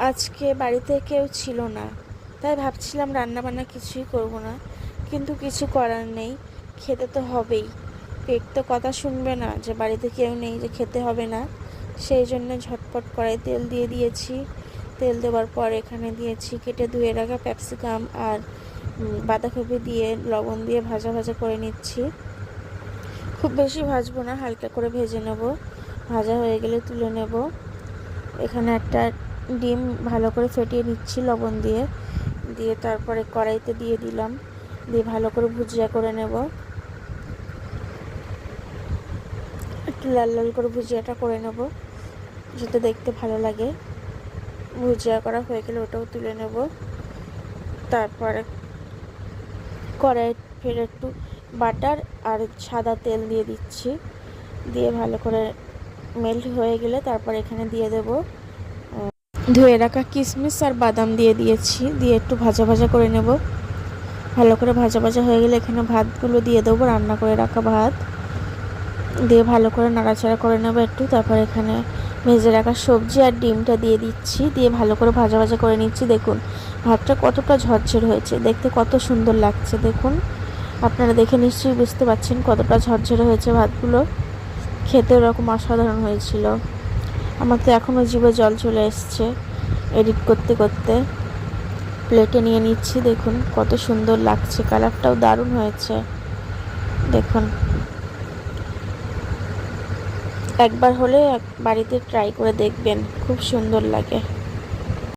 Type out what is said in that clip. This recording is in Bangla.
আজকে বাড়িতে কেউ ছিল না, তাই ভাবছিলাম রান্না বান্না কিছুই করব না, কিন্তু কিছু করার নেই, খেতে তো হবেই। পেট তো কথা শুনবে না যে বাড়িতে কেউ নেই, যে খেতে হবে না। সেই জন্য ঝটপট কড়াই তেল দিয়ে দিয়েছি। তেল দেওয়ার পর এখানে দিয়েছি কেটে ধুয়ে রাখা ক্যাপসিকাম আর বাঁধাকপি দিয়ে লবণ দিয়ে ভাজা ভাজা করে নিচ্ছি। খুব বেশি ভাজবো না, হালকা করে ভেজে নেব। ভাজা হয়ে গেলে তুলে নেব। এখানে একটা ডিম ভালো করে ফেটিয়ে নিচ্ছি লবণ দিয়ে, দিয়ে তারপরে কড়াইতে দিয়ে দিলাম, দিয়ে ভালো করে ভুজিয়া করে নেব। একটু লাল লাল করে ভুজিয়াটা করে নেব, যাতে দেখতে ভালো লাগে। ভুজিয়া করা হয়ে গেলে ওটাও তুলে নেব। তারপরে কড়াই ফের একটু বাটার আর সাদা তেল দিয়ে দিচ্ছি, দিয়ে ভালো করে মেল্ট হয়ে গেলে তারপর এখানে দিয়ে দেব ধুয়ে রাখা কিশমিশ আর বাদাম দিয়ে দিয়েছি, দিয়ে একটু ভাজা ভাজা করে নেব। ভালো করে ভাজা ভাজা হয়ে গেলে এখানে ভাতগুলো দিয়ে দেবো, রান্না করে রাখা ভাত দিয়ে ভালো করে নাড়াচাড়া করে নেব একটু। তারপর এখানে ভেজে রাখা সবজি আর ডিমটা দিয়ে দিচ্ছি, দিয়ে ভালো করে ভাজা ভাজা করে নিচ্ছি। দেখুন ভাতটা কতটা ঝরঝর হয়েছে, দেখতে কত সুন্দর লাগছে। দেখুন আপনারা দেখে নিশ্চয়ই বুঝতে পারছেন কতটা ঝরঝরে হয়েছে ভাতগুলো। খেতে এরকম অসাধারণ হয়েছিল। আমার তো এখনও জিভে জল চলে এসছে এডিট করতে করতে। প্লেটে নিয়ে নিচ্ছি, দেখুন কত সুন্দর লাগছে, কালারটাও দারুণ হয়েছে। দেখুন একবার হলে বাড়িতে ট্রাই করে দেখবেন, খুব সুন্দর লাগে।